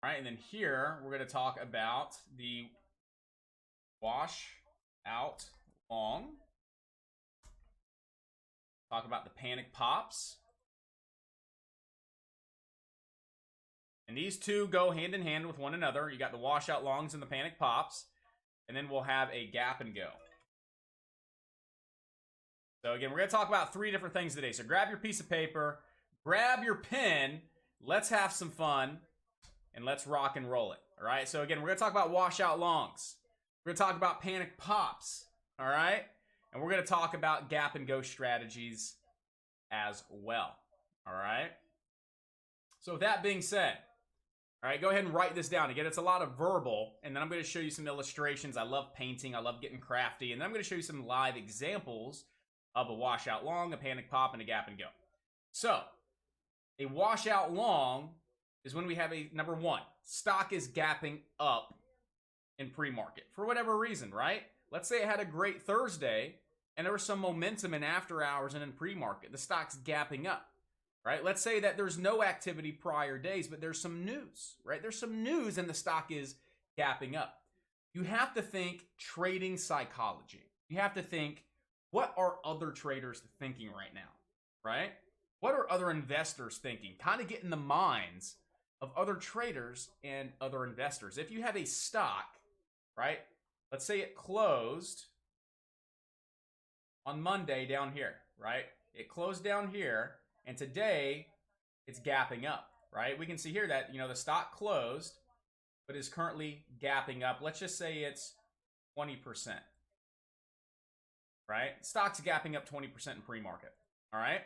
All right, and then here we're going to talk about the washout long. Talk about the panic pops. And these two go hand in hand with one another. You got the washout longs and the panic pops. And then we'll have a gap and go. So again, we're going to talk about 3 different things today. So grab your piece of paper, grab your pen, let's have some fun, and let's rock and roll it. All right, so again, we're going to talk about washout longs. We're going to talk about panic pops. All right, and we're going to talk about gap and go strategies as well. All right, so with that being said, all right, go ahead and write this down. Again, it's a lot of verbal, and then I'm going to show you some illustrations. I love painting. I love getting crafty, and then I'm going to show you some live examples of a washout long, a panic pop, and a gap and go. So, a washout long is when we have a, number 1, stock is gapping up in pre-market for whatever reason, right? Let's say it had a great Thursday, and there was some momentum in after hours and in pre-market. The stock's gapping up. Right? Let's say that there's no activity prior days, but there's some news, right? There's some news and the stock is gapping up. You have to think trading psychology. You have to think, what are other traders thinking right now, right? What are other investors thinking? Kind of get in the minds of other traders and other investors. If you have a stock, right? Let's say it closed on Monday down here, right? It closed down here. And today, it's gapping up, right? We can see here that, the stock closed, but is currently gapping up. Let's just say it's 20%, right? Stock's gapping up 20% in pre-market, all right?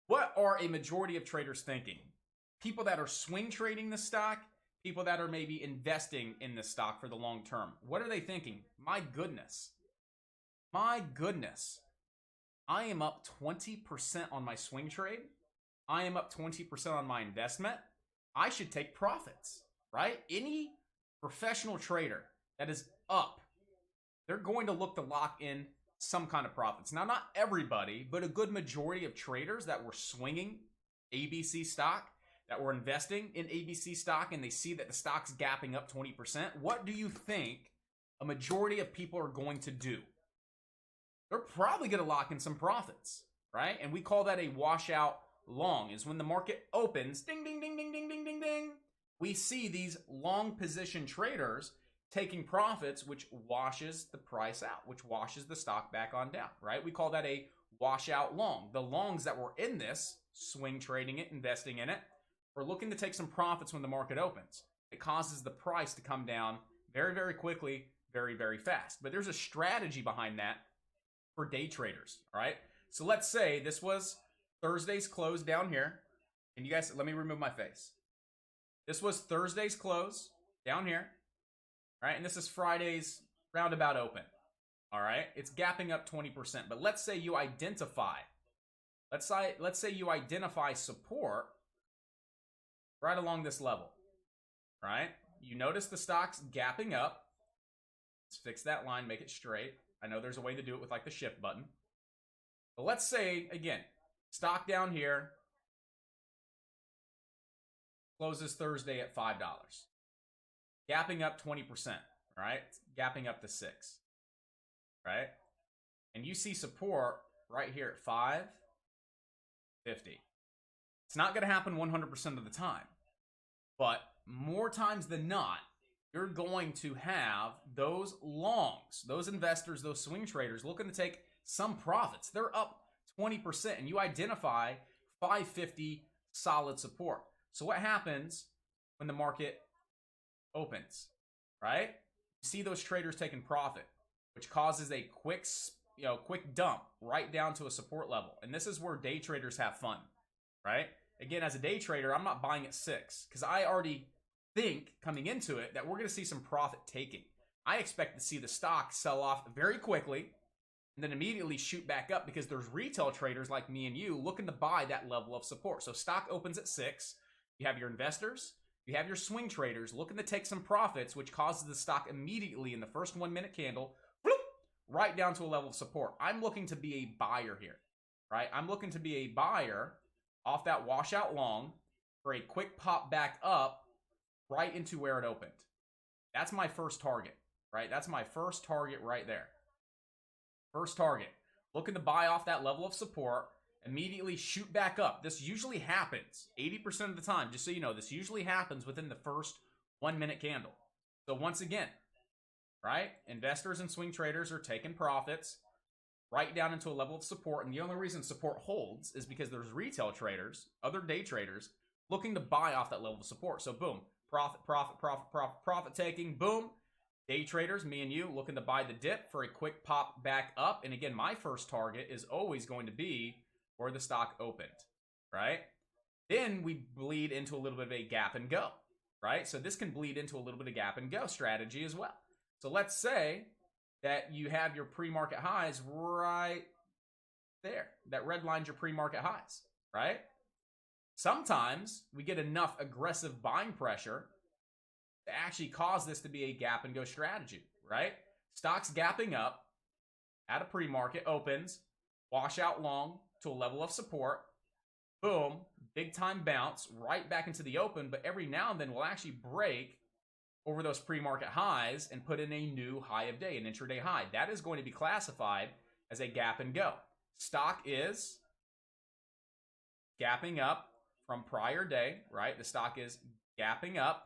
What are a majority of traders thinking? People that are swing trading the stock, people that are maybe investing in the stock for the long term. What are they thinking? My goodness. I am up 20% on my swing trade. I am up 20% on my investment. I should take profits, right? Any professional trader that is up, they're going to look to lock in some kind of profits. Now, not everybody, but a good majority of traders that were swinging ABC stock, that were investing in ABC stock, and they see that the stock's gapping up 20%, what do you think a majority of people are going to do? They're probably going to lock in some profits, right? And we call that a washout long, is when the market opens, ding, ding, ding, ding, ding, ding, ding, ding. We see these long position traders taking profits, which washes the price out, which washes the stock back on down, right? We call that a washout long. The longs that were in this, swing trading it, investing in it, we're looking to take some profits when the market opens. It causes the price to come down very, very quickly, very, very fast. But there's a strategy behind that for day traders, all right? So let's say this was Thursday's close down here. And you guys, let me remove my face. This was Thursday's close down here, all right? And this is Friday's roundabout open, all right? It's gapping up 20%. But let's say you identify, let's say you identify support right along this level, right? You notice the stock's gapping up. Let's fix that line, make it straight. I know there's a way to do it with like the shift button. But let's say, again, stock down here closes Thursday at $5. Gapping up 20%, right? Gapping up to 6, right? And you see support right here at $5.50. It's not going to happen 100% of the time. But more times than not, you're going to have those longs, those investors, those swing traders looking to take some profits. They're up 20% and you identify $5.50 solid support. So what happens when the market opens, right? You see those traders taking profit, which causes a quick dump right down to a support level. And this is where day traders have fun, right? Again, as a day trader, I'm not buying at 6 because I already think coming into it that we're going to see some profit taking. I expect to see the stock sell off very quickly and then immediately shoot back up because there's retail traders like me and you looking to buy that level of support. So stock opens at 6. You have your investors, you have your swing traders looking to take some profits, which causes the stock immediately in the first 1 minute candle, whoop, right down to a level of support. I'm looking to be a buyer here, right? I'm looking to be a buyer off that washout long for a quick pop back up right into where it opened. That's my first target, right? That's my first target right there. First target. Looking to buy off that level of support, immediately shoot back up. This usually happens 80% of the time. Just so you know, this usually happens within the first 1 minute candle. So once again, right? Investors and swing traders are taking profits right down into a level of support. And the only reason support holds is because there's retail traders, other day traders, looking to buy off that level of support. So boom, profit, profit, profit, profit, profit taking, boom. Day traders, me and you, looking to buy the dip for a quick pop back up. And again, my first target is always going to be where the stock opened, right? Then we bleed into a little bit of a gap and go, right? So this can bleed into a little bit of gap and go strategy as well. So let's say that you have your pre-market highs right there. That red line's your pre-market highs, right? Sometimes we get enough aggressive buying pressure to actually cause this to be a gap and go strategy, right? Stocks gapping up at a pre-market, opens, wash out long to a level of support, boom, big time bounce right back into the open, but every now and then we'll actually break over those pre-market highs and put in a new high of day, an intraday high. That is going to be classified as a gap and go. Stock is gapping up from prior day, right? The stock is gapping up.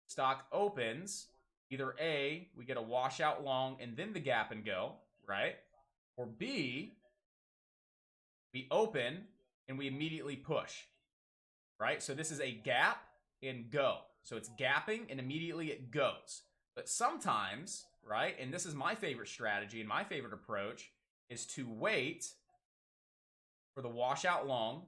Stock opens, either A, we get a washout long and then the gap and go, right? Or B, we open and we immediately push, right? So this is a gap and go. So it's gapping and immediately it goes. But sometimes, right, and this is my favorite strategy and my favorite approach, is to wait for the washout long,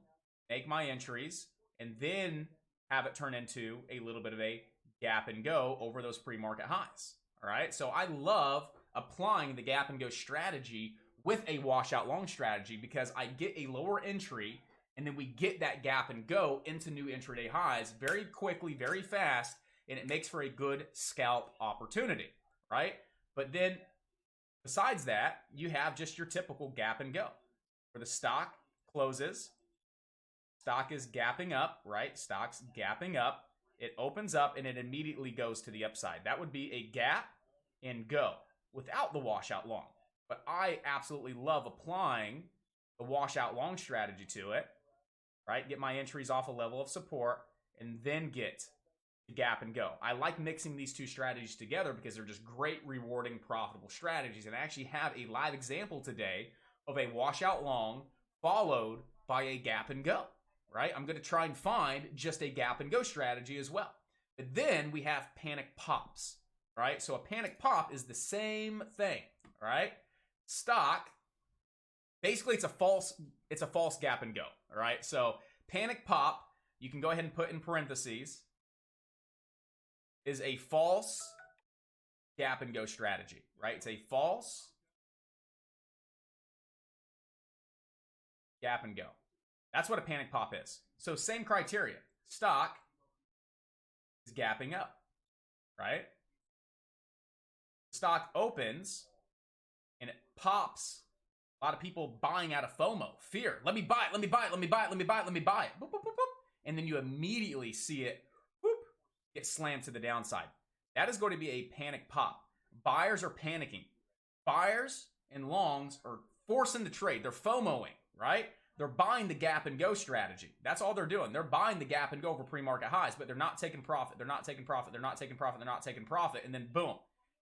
make my entries, and then have it turn into a little bit of a gap and go over those pre-market highs. All right. So I love applying the gap and go strategy with a washout long strategy because I get a lower entry and then we get that gap and go into new intraday highs very quickly, very fast, and it makes for a good scalp opportunity. Right. But then besides that, you have just your typical gap and go where the stock closes. Stock is gapping up, right? Stock's gapping up. It opens up and it immediately goes to the upside. That would be a gap and go without the washout long. But I absolutely love applying the washout long strategy to it, right? Get my entries off a level of support and then get the gap and go. I like mixing these two strategies together because they're just great, rewarding, profitable strategies. And I actually have a live example today of a washout long followed by a gap and go. Right? I'm going to try and find just a gap and go strategy as well. But then we have panic pops, right? So a panic pop is the same thing, right? Stock, basically it's a false gap and go, all right? So panic pop, you can go ahead and put in parentheses, is a false gap and go strategy, right? It's a false gap and go. That's what a panic pop is. So same criteria. Stock is gapping up, right? Stock opens and it pops. A lot of people buying out of FOMO, fear. Let me buy it, let me buy it, let me buy it, let me buy it, let me buy it. Boop, boop, boop, boop. And then you immediately see it whoop, get slammed to the downside. That is going to be a panic pop. Buyers are panicking. Buyers and longs are forcing the trade. They're FOMOing, right? They're buying the gap and go strategy. That's all they're doing. They're buying the gap and go over pre-market highs, but they're not taking profit. They're not taking profit. They're not taking profit. They're not taking profit. And then boom,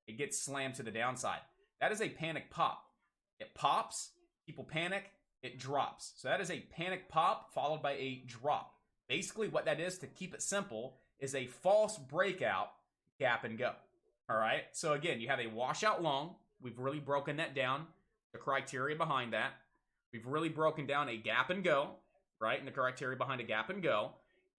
it gets slammed to the downside. That is a panic pop. It pops, people panic, it drops. So that is a panic pop followed by a drop. Basically what that is, to keep it simple, is a false breakout gap and go. All right. So again, you have a washout long. We've really broken that down, the criteria behind that. We've really broken down a gap and go, right? And the criteria behind a gap and go.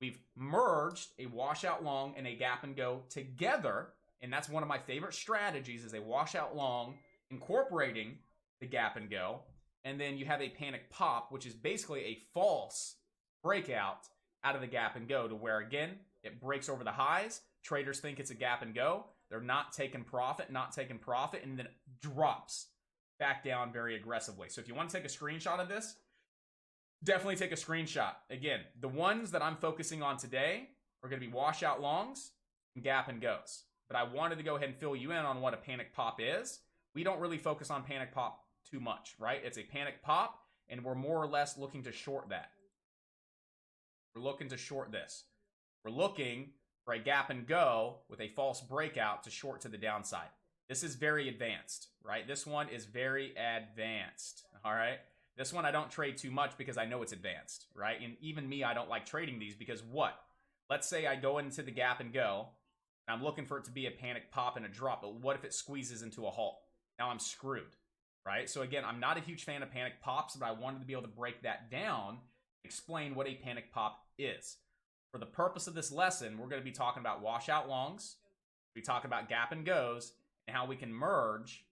We've merged a washout long and a gap and go together. And that's one of my favorite strategies, is a washout long incorporating the gap and go. And then you have a panic pop, which is basically a false breakout out of the gap and go, to where, again, it breaks over the highs. Traders think it's a gap and go. They're not taking profit, and then it drops back down very aggressively. So if you want to take a screenshot of this, definitely take a screenshot. Again, the ones that I'm focusing on today are going to be washout longs gap and goes. But I wanted to go ahead and fill you in on what a panic pop is. We don't really focus on panic pop too much, right? It's a panic pop, and we're more or less looking to short that. We're looking to short this. We're looking for a gap and go with a false breakout to short to the downside. This is very advanced, right? This one is very advanced, all right? This one I don't trade too much because I know it's advanced, right? And even me, I don't like trading these because what? Let's say I go into the gap and go, and I'm looking for it to be a panic pop and a drop, but what if it squeezes into a halt? Now I'm screwed, right? So again, I'm not a huge fan of panic pops, but I wanted to be able to break that down, explain what a panic pop is. For the purpose of this lesson, we're going to be talking about washout longs, we talk about gap and goes, and how we can merge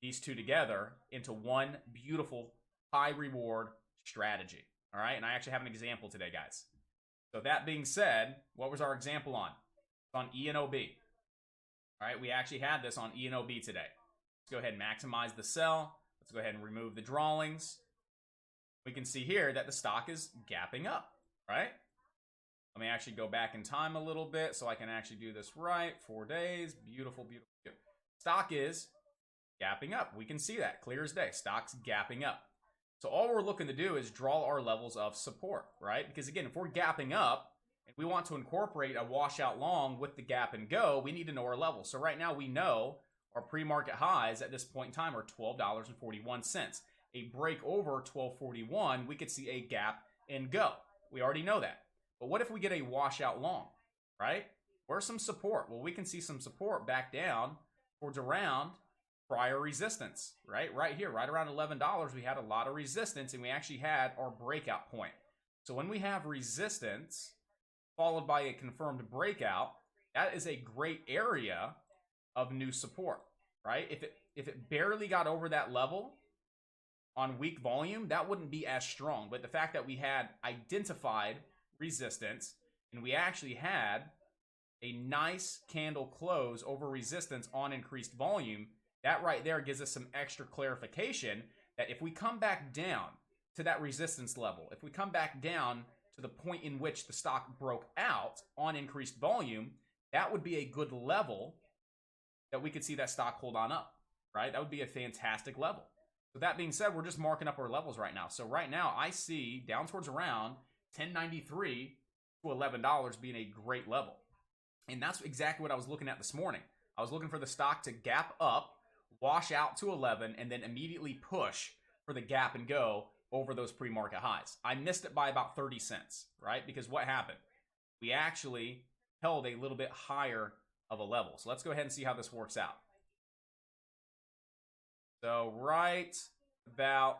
these two together into one beautiful high reward strategy. All right, and I actually have an example today, guys. So that being said, what was our example on? It's on ENB. All right, we actually had this on ENB today. Let's go ahead and maximize the sell. Let's go ahead and remove the drawings. We can see here that the stock is gapping up, right? Let me actually go back in time a little bit so I can actually do this right. 4 days, beautiful, beautiful, beautiful. Stock is gapping up. We can see that clear as day. Stock's gapping up. So all we're looking to do is draw our levels of support, right? Because again, if we're gapping up and we want to incorporate a washout long with the gap and go, we need to know our levels. So right now we know our pre-market highs at this point in time are $12.41. A break over $12.41, we could see a gap and go. We already know that. But what if we get a washout long, right? Where's some support? Well, we can see some support back down towards around prior resistance, right? Right here, right around $11, we had a lot of resistance, and we actually had our breakout point. So when we have resistance followed by a confirmed breakout, that is a great area of new support, right? If it barely got over that level on weak volume, that wouldn't be as strong. But the fact that we had identified resistance and we actually had a nice candle close over resistance on increased volume, that right there gives us some extra clarification that if we come back down to that resistance level, if we come back down to the point in which the stock broke out on increased volume, that would be a good level that we could see that stock hold on up, right? That would be a fantastic level. So that being said, we're just marking up our levels right now. So right now I see down towards around $10.93 to $11 being a great level. And that's exactly what I was looking at this morning. I was looking for the stock to gap up, wash out to 11, and then immediately push for the gap and go over those pre-market highs. I missed it by about 30 cents, right? Because what happened? We actually held a little bit higher of a level. So let's go ahead and see how this works out. So right about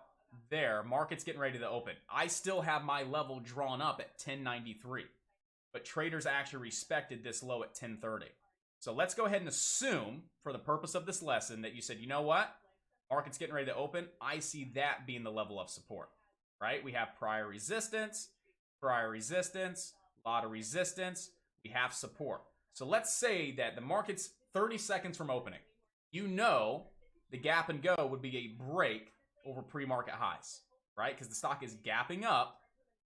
there, market's getting ready to open. I still have my level drawn up at 10.93, but traders actually respected this low at 10.30. So let's go ahead and assume, for the purpose of this lesson, that you said, you know what? Market's getting ready to open. I see that being the level of support, right? We have prior resistance, a lot of resistance. We have support. So let's say that the market's 30 seconds from opening. You know the gap and go would be a break over pre-market highs, right? Because the stock is gapping up.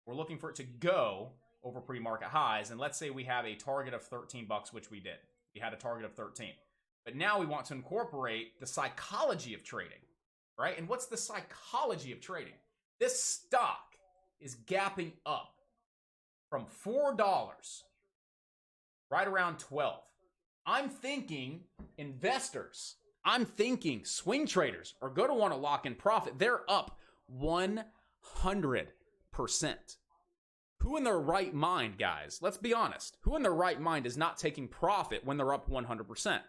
We're looking for it to go over pre-market highs. And let's say we have a target of $13, which we did. We had a target of 13. But now we want to incorporate the psychology of trading, right? And what's the psychology of trading? This stock is gapping up from $4 right around 12. I'm thinking investors, I'm thinking swing traders are going to want to lock in profit. They're up 100%. Who in their right mind, guys, let's be honest, who in their right mind is not taking profit when they're up 100%?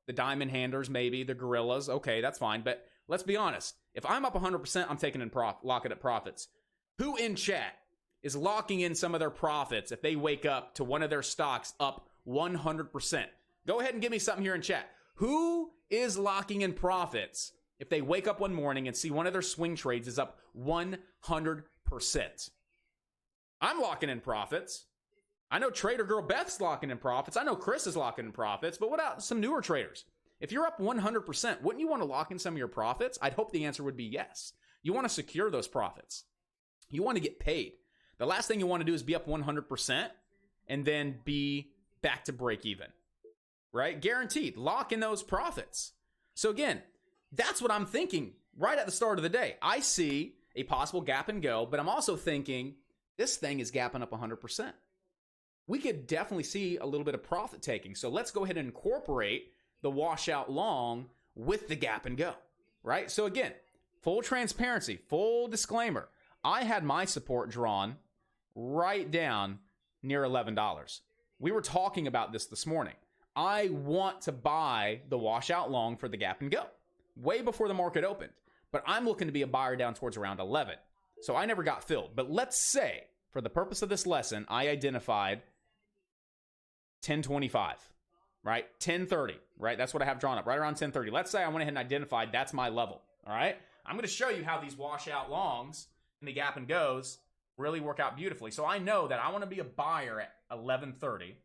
The diamond handlers, maybe, the gorillas, okay, that's fine. But let's be honest, if I'm up 100%, I'm taking in locking at profits. Who in chat is locking in some of their profits if they wake up to one of their stocks up 100%? Go ahead and give me something here in chat. Who is locking in profits if they wake up one morning and see one of their swing trades is up 100%? I'm locking in profits. I know Trader Girl Beth's locking in profits. I know Chris is locking in profits. But what about some newer traders? If you're up 100%, wouldn't you want to lock in some of your profits? I'd hope the answer would be yes. You want to secure those profits. You want to get paid. The last thing you want to do is be up 100% and then be back to break even, right? Guaranteed. Lock in those profits. So again, that's what I'm thinking right at the start of the day. I see a possible gap and go, but I'm also thinking this thing is gapping up 100%. We could definitely see a little bit of profit taking. So let's go ahead and incorporate the washout long with the gap and go, right? So again, full transparency, full disclaimer. I had my support drawn right down near $11. We were talking about this morning. I want to buy the washout long for the gap and go way before the market opened, but I'm looking to be a buyer down towards around 11. So I never got filled. But let's say for the purpose of this lesson, I identified 1025, right? 1030, right? That's what I have drawn up right around 1030. Let's say I went ahead and identified that's my level. All right. I'm going to show you how these washout longs and the gap and goes really work out beautifully. So I know that I want to be a buyer at 1130.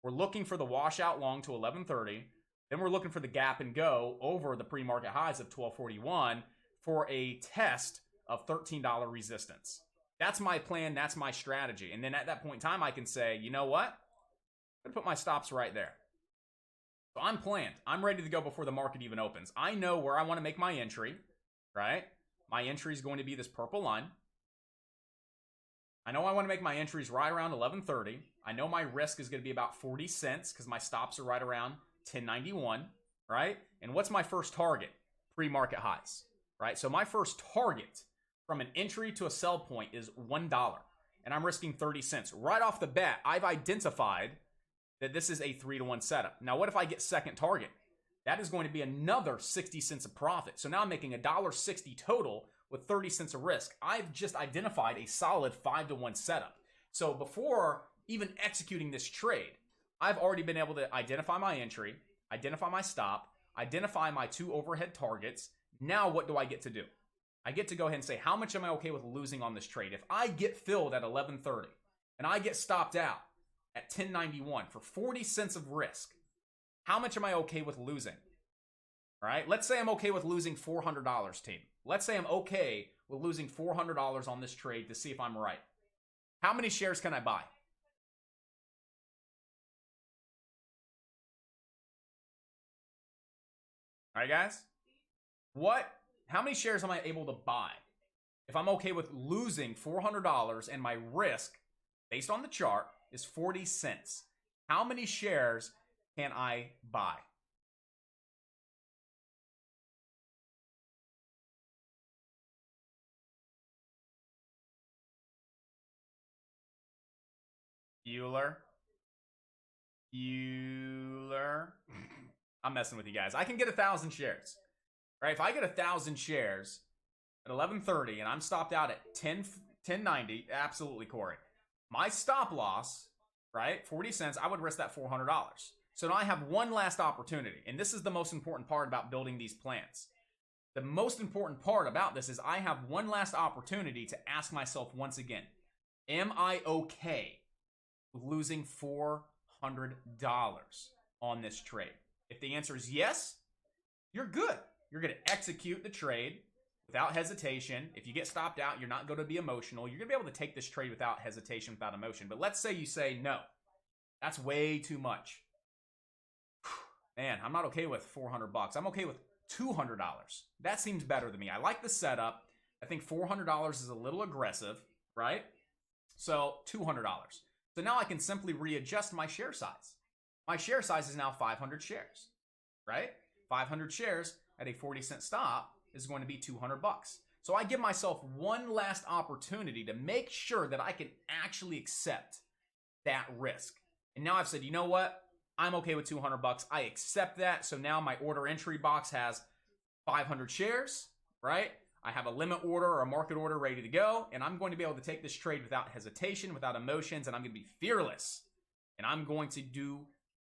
We're looking for the washout long to 1130. Then we're looking for the gap and go over the pre-market highs of 1241 for a test of $13 resistance. That's my plan. That's my strategy. And then at that point in time, I can say, you know what? I'm going to put my stops right there. So I'm planned. I'm ready to go before the market even opens. I know where I want to make my entry, right? My entry is going to be this purple line. I know I want to make my entries right around 1130. I know my risk is going to be about 40 cents because my stops are right around 1091, right? And what's my first target? Pre-market highs, right? So my first target from an entry to a sell point is $1, and I'm risking 30 cents. Right off the bat, I've identified that this is a 3-to-1 setup. Now, what if I get second target? That is going to be another 60 cents of profit. So now I'm making $1.60 total with 30 cents of risk. I've just identified a solid 5-to-1 setup. So before even executing this trade, I've already been able to identify my entry, identify my stop, identify my two overhead targets. Now what do I get to do? I get to go ahead and say, how much am I okay with losing on this trade? If I get filled at 1130 and I get stopped out at 1091 for 40 cents of risk, how much am I okay with losing? All right, let's say I'm okay with losing $400, team. Let's say I'm okay with losing $400 on this trade to see if I'm right. How many shares can I buy? All right, guys. How many shares am I able to buy? If I'm okay with losing $400 and my risk, based on the chart, is 40 cents. How many shares can I buy? Bueller. I'm messing with you guys. I can get 1,000 shares. Right? If I get 1,000 shares at 1130 and I'm stopped out at 1090, absolutely, Corey. My stop loss, right, 40 cents, I would risk that $400. So now I have one last opportunity. And this is the most important part about building these plans. The most important part about this is I have one last opportunity to ask myself once again, am I okay with losing $400 on this trade? If the answer is yes, you're good. You're going to execute the trade without hesitation. If you get stopped out, you're not going to be emotional. You're going to be able to take this trade without hesitation, without emotion. But let's say you say, no, that's way too much. Man, I'm not okay with $400. I'm okay with $200. That seems better to me. I like the setup. I think $400 is a little aggressive, right? So $200. So now I can simply readjust my share size. My share size is now 500 shares, right? 500 shares at a 40-cent stop is going to be $200. So I give myself one last opportunity to make sure that I can actually accept that risk. And now I've said, you know what? I'm okay with $200. I accept that. So now my order entry box has 500 shares, right? I have a limit order or a market order ready to go, and I'm going to be able to take this trade without hesitation, without emotions, and I'm going to be fearless. And I'm going to do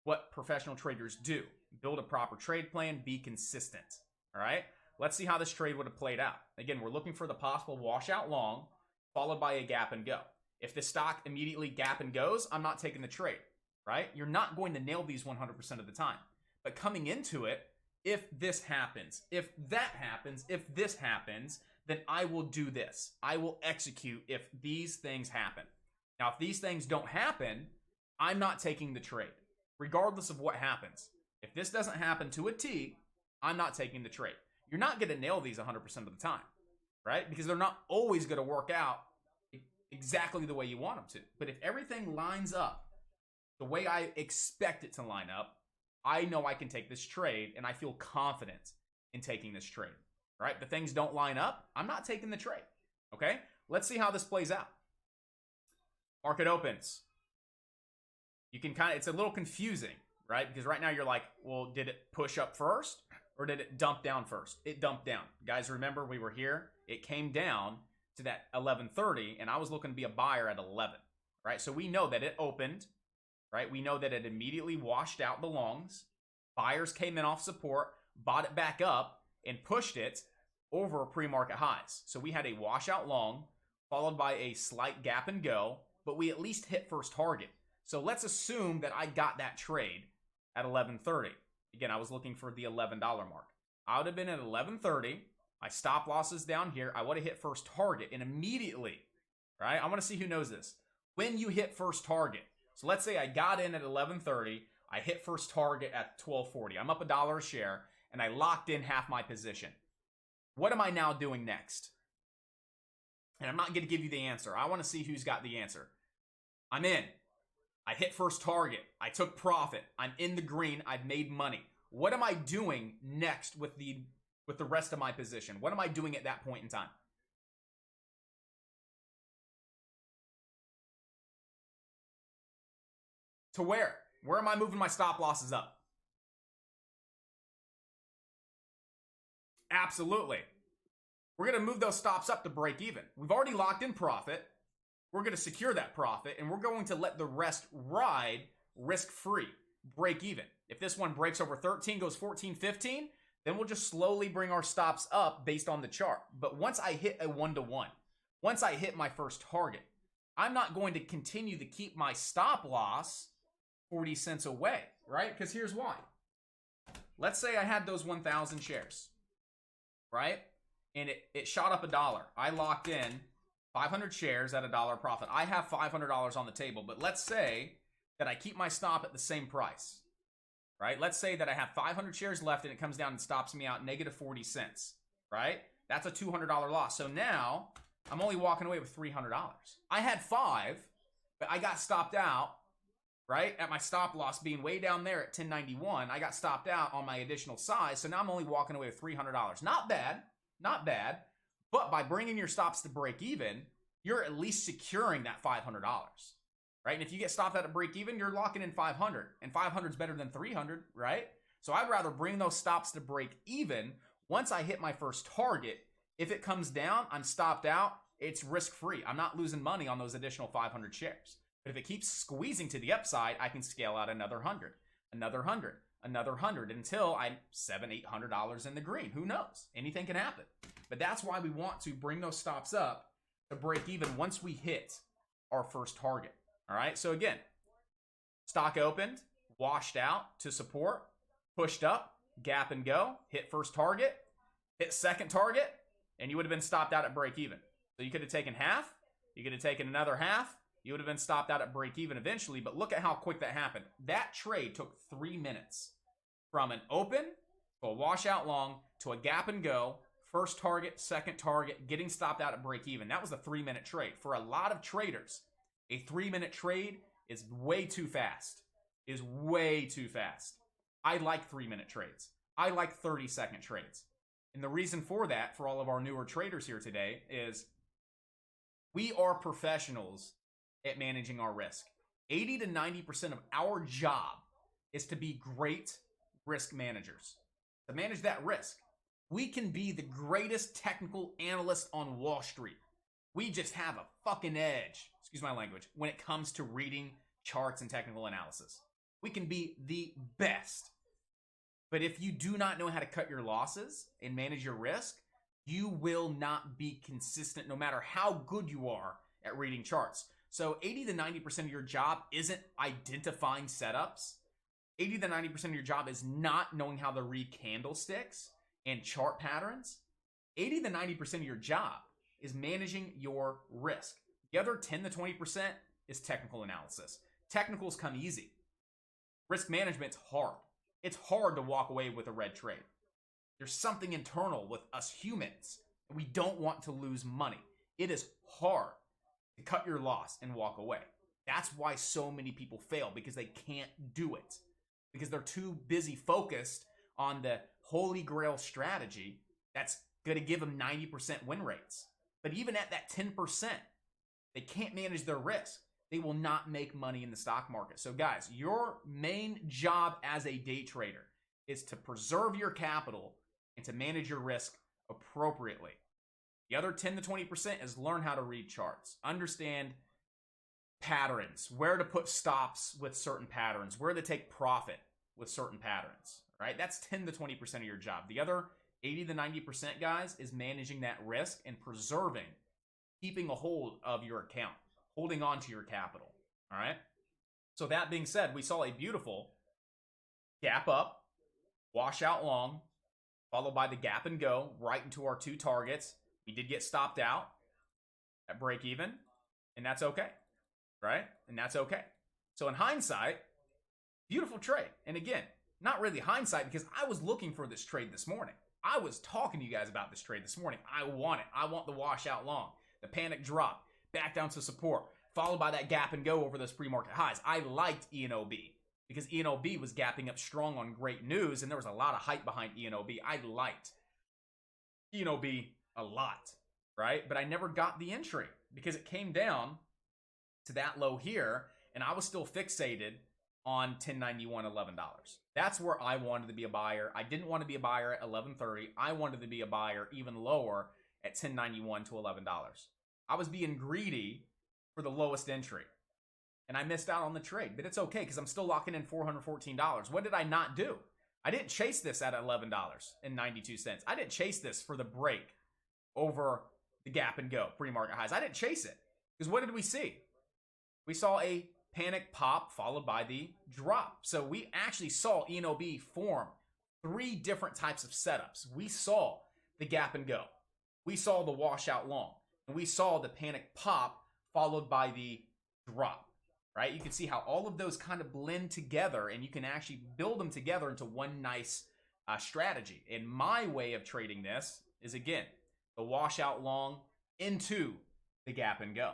what professional traders do. Build a proper trade plan, be consistent, all right? Let's see how this trade would have played out. Again, we're looking for the possible washout long, followed by a gap and go. If the stock immediately gap and goes, I'm not taking the trade, right? You're not going to nail these 100% of the time. But coming into it, if this happens, if that happens, if this happens, then I will do this. I will execute if these things happen. Now, if these things don't happen, I'm not taking the trade. regardless of what happens. If this doesn't happen to a T, I'm not taking the trade. You're not going to nail these 100% of the time, right? Because they're not always going to work out exactly the way you want them to. But if everything lines up the way I expect it to line up, I know I can take this trade, and I feel confident in taking this trade, right? The things don't line up, I'm not taking the trade, okay? Let's see how this plays out. Market opens. You can it's a little confusing, right? Because right now you're like, well, did it push up first or did it dump down first? It dumped down. Guys, remember we were here. It came down to that 11:30, and I was looking to be a buyer at 11, right? So we know that it opened, right? We know that it immediately washed out the longs. Buyers came in off support, bought it back up, and pushed it over pre-market highs. So we had a washout long, followed by a slight gap and go, but we at least hit first target. So let's assume that I got that trade at 11:30. Again, I was looking for the $11 mark. I would have been at 11:30. My stop loss is down here. I would have hit first target, and immediately, right? I want to see who knows this. When you hit first target, so let's say I got in at 11:30. I hit first target at 12:40. I'm up $1 a share, and I locked in half my position. What am I now doing next? And I'm not going to give you the answer. I want to see who's got the answer. I'm in. I hit first target. I took profit. I'm in the green. I've made money. What am I doing next with the rest of my position? What am I doing at that point in time? To where? Where am I moving my stop losses up? Absolutely. We're going to move those stops up to break even. We've already locked in profit. We're going to secure that profit, and we're going to let the rest ride risk-free, break even. If this one breaks over 13, goes 14, 15, then we'll just slowly bring our stops up based on the chart. But once I hit a 1-to-1, once I hit my first target, I'm not going to continue to keep my stop loss 40 cents away, right? Because here's why. Let's say I had those 1,000 shares, right? And it shot up $1. I locked in 500 shares at $1 profit. I have $500 on the table, but let's say that I keep my stop at the same price, right? Let's say that I have 500 shares left and it comes down and stops me out negative 40 cents, right? That's a $200 loss. So now I'm only walking away with $300. I had 5, but I got stopped out, right? At my stop loss being way down there at 1091, I got stopped out on my additional size. So now I'm only walking away with $300. Not bad, not bad. But by bringing your stops to break even, you're at least securing that $500, right? And if you get stopped out at break even, you're locking in 500, and 500 is better than 300, right? So I'd rather bring those stops to break even. Once I hit my first target, if it comes down, I'm stopped out. It's risk-free. I'm not losing money on those additional 500 shares. But if it keeps squeezing to the upside, I can scale out another 100, another 100, another 100 until I'm $700, $800 in the green. Who knows? Anything can happen. But that's why we want to bring those stops up to break even once we hit our first target. All right. So again, stock opened, washed out to support, pushed up, gap and go, hit first target, hit second target, and you would have been stopped out at break even. So you could have taken half, you could have taken another half, you would have been stopped out at break even eventually. But look at how quick that happened. That trade took 3 minutes from an open to a washout long to a gap and go. First target, second target, getting stopped out at break even. That was a 3-minute trade. For a lot of traders, a 3-minute trade is way too fast. Is way too fast. I like 3-minute trades. I like 30-second trades. And the reason for that, for all of our newer traders here today, is we are professionals at managing our risk. 80 to 90% of our job is to be great risk managers, to manage that risk. We can be the greatest technical analyst on Wall Street. We just have a fucking edge, excuse my language, when it comes to reading charts and technical analysis. We can be the best. But if you do not know how to cut your losses and manage your risk, you will not be consistent no matter how good you are at reading charts. So 80 to 90% of your job isn't identifying setups. 80 to 90% of your job is not knowing how to read candlesticks and chart patterns. 80 to 90% of your job is managing your risk. The other 10 to 20% is technical analysis. Technicals come easy. Risk management's hard. It's hard to walk away with a red trade. There's something internal with us humans. We don't want to lose money. It is hard to cut your loss and walk away. That's why so many people fail, because they can't do it. Because they're too busy focused on the holy grail strategy that's going to give them 90% win rates. But even at that 10%, they can't manage their risk. They will not make money in the stock market. So guys, your main job as a day trader is to preserve your capital and to manage your risk appropriately. The other 10 to 20% is learn how to read charts, understand patterns, where to put stops with certain patterns, where to take profit with certain patterns, right? That's 10 to 20% of your job. The other 80 to 90%, guys, is managing that risk and preserving, keeping a hold of your account, holding on to your capital, all right? So that being said, we saw a beautiful gap up, wash out long, followed by the gap and go right into our two targets. We did get stopped out at break even, and that's okay, right? And that's okay. So in hindsight, beautiful trade. And again, not really hindsight, because I was looking for this trade this morning. I was talking to you guys about this trade this morning. I want it. I want the washout long, the panic drop, back down to support, followed by that gap and go over those pre-market highs. I liked ENB because ENB was gapping up strong on great news, and there was a lot of hype behind ENB. I liked ENB a lot, right? But I never got the entry because it came down to that low here, and I was still fixated on 1091, $11. That's where I wanted to be a buyer. I didn't want to be a buyer at 1130. I wanted to be a buyer even lower at 1091 to $11. I was being greedy for the lowest entry, and I missed out on the trade, but it's okay because I'm still locking in $414. What did I not do? I didn't chase this at $11.92. I didn't chase this for the break over the gap and go pre-market highs. I didn't chase it because what did we see? We saw a panic pop followed by the drop. So we actually saw ENB form three different types of setups. We saw the gap and go. We saw the washout long. And we saw the panic pop followed by the drop, right? You can see how all of those kind of blend together, and you can actually build them together into one nice strategy. And my way of trading this is, again, the washout long into the gap and go.